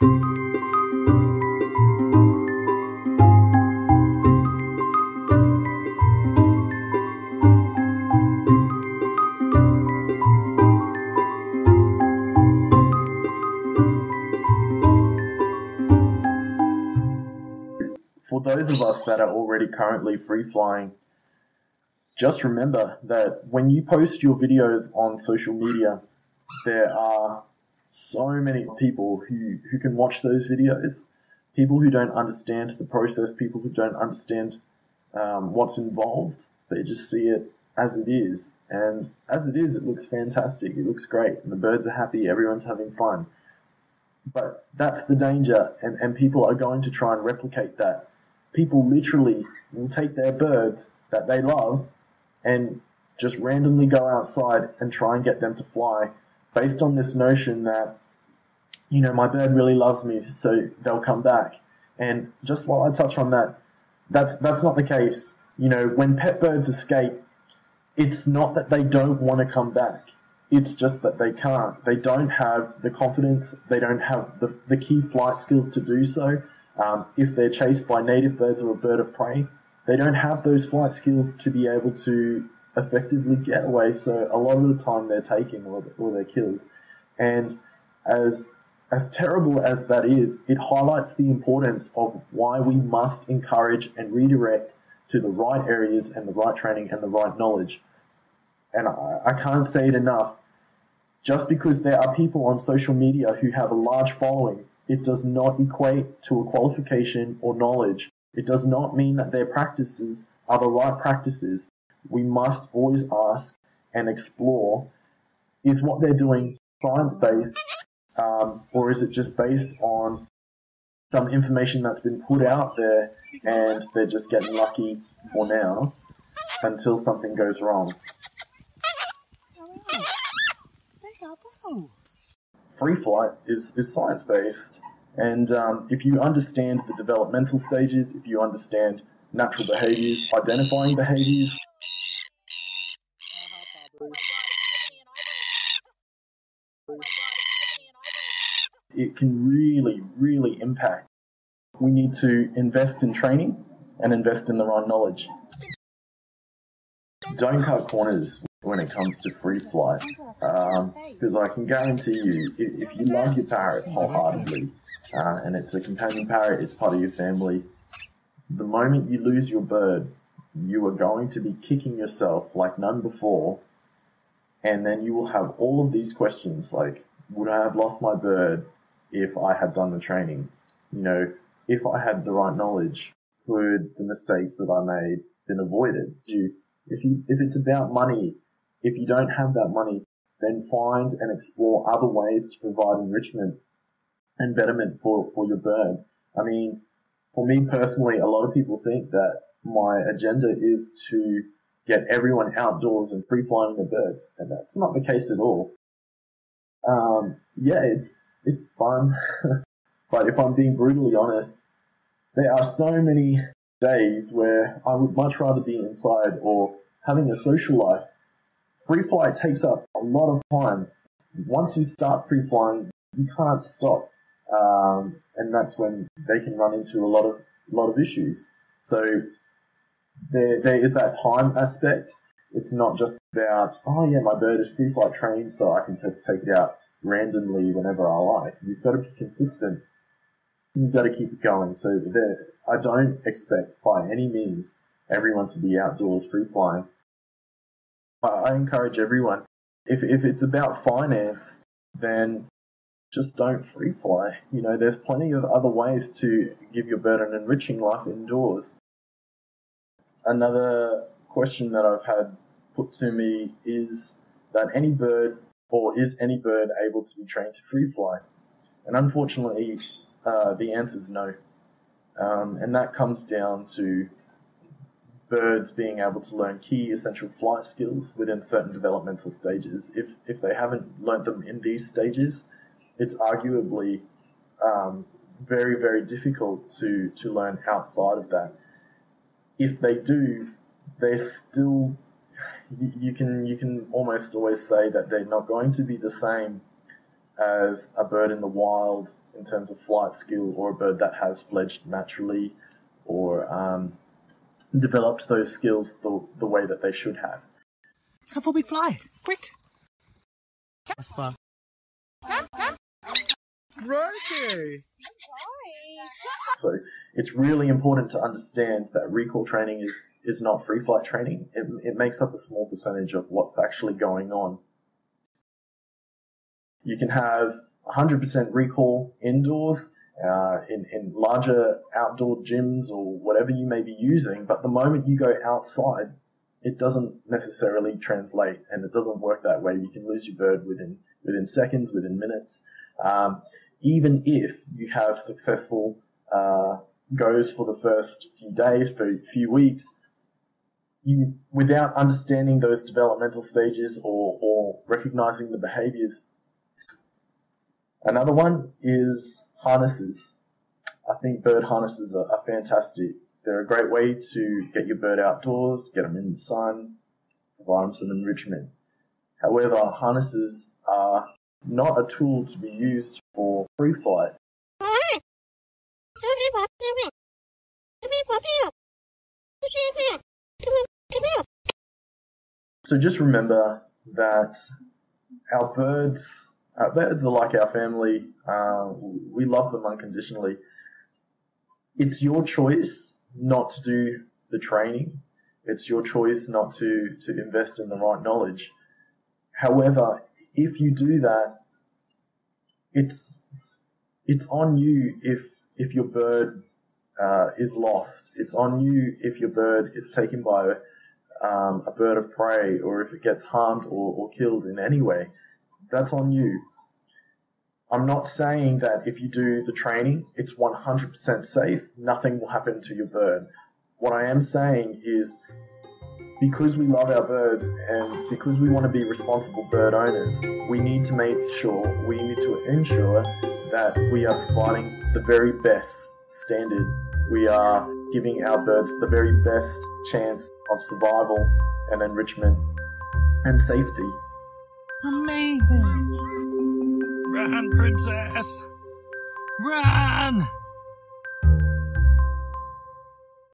For those of us that are already currently free flying, just remember that when you post your videos on social media, there are so many people who can watch those videos, people who don't understand the process, people who don't understand what's involved. They just see it as it is. And as it is, it looks fantastic. It looks great. And the birds are happy. Everyone's having fun. But that's the danger. And people are going to try and replicate that. People literally will take their birds that they love and just randomly go outside and try and get them to fly based on this notion that, you know, my bird really loves me, so they'll come back. And just while I touch on that, that's not the case. You know, when pet birds escape, it's not that they don't want to come back. It's just that they can't. They don't have the confidence. They don't have the key flight skills to do so. If they're chased by native birds or a bird of prey, they don't have those flight skills to be able to effectively get away. So a lot of the time they're taken or they're killed. And as terrible as that is, it highlights the importance of why we must encourage and redirect to the right areas and the right training and the right knowledge. And I can't say it enough. Just because there are people on social media who have a large following, it does not equate to a qualification or knowledge. It does not mean that their practices are the right practices. We must always ask and explore, is what they're doing science-based, or is it just based on some information that's been put out there and they're just getting lucky for now until something goes wrong? Free flight is science-based, and if you understand the developmental stages, if you understand natural behaviours, identifying behaviours, it can really, really impact. We need to invest in training and invest in the right knowledge. Don't cut corners when it comes to free flight, because I can guarantee you, if you love your parrot wholeheartedly, and it's a companion parrot, it's part of your family, the moment you lose your bird, you are going to be kicking yourself like none before, and then you will have all of these questions like, would I have lost my bird if I had done the training? You know, if I had the right knowledge, could the mistakes that I made been avoided? If it's about money, if you don't have that money, then find and explore other ways to provide enrichment and betterment for your bird. I mean, for me personally, a lot of people think that my agenda is to get everyone outdoors and free flying their birds, and that's not the case at all. Yeah, it's fun, but if I'm being brutally honest, there are so many days where I would much rather be inside or having a social life. Free flight takes up a lot of time. Once you start free flying, you can't stop, and that's when they can run into a lot of issues. So there is that time aspect. It's not just about, oh yeah, my bird is free flight trained, so I can just take it out randomly whenever I like. You've got to be consistent. You've got to keep it going. So I don't expect by any means everyone to be outdoors free flying. I encourage everyone, if it's about finance, then just don't free fly. You know, there's plenty of other ways to give your bird an enriching life indoors. Another question that I've had put to me is that is any bird able to be trained to free fly? And unfortunately, the answer is no. And that comes down to birds being able to learn key essential flight skills within certain developmental stages. If they haven't learnt them in these stages, it's arguably very, very difficult to learn outside of that. If they do, they're still, you can almost always say that they're not going to be the same as a bird in the wild in terms of flight skill, or a bird that has fledged naturally or developed those skills the way that they should have. Come for a big fly, quick! Rosie! So it's really important to understand that recall training is not free flight training. It makes up a small percentage of what's actually going on. You can have 100% recall indoors, in larger outdoor gyms or whatever you may be using, but the moment you go outside, it doesn't necessarily translate, and it doesn't work that way. You can lose your bird within seconds, within minutes. Even if you have successful goes for the first few days, for a few weeks, without understanding those developmental stages or recognizing the behaviors. Another one is harnesses. I think bird harnesses are fantastic. They're a great way to get your bird outdoors, get them in the sun, provide them some enrichment. However, harnesses are not a tool to be used for free flight. So just remember that our birds are like our family. We love them unconditionally. It's your choice not to do the training. It's your choice not to invest in the right knowledge. However, if you do that, it's on you if your bird is lost. It's on you if your bird is taken by a bird of prey, or if it gets harmed or killed in any way. That's on you. I'm not saying that if you do the training, it's 100% safe, nothing will happen to your bird. What I am saying is, because we love our birds and because we want to be responsible bird owners, we need to ensure that we are providing the very best standard. We are giving our birds the very best chance of survival and enrichment and safety. Amazing! Run, princess! Run!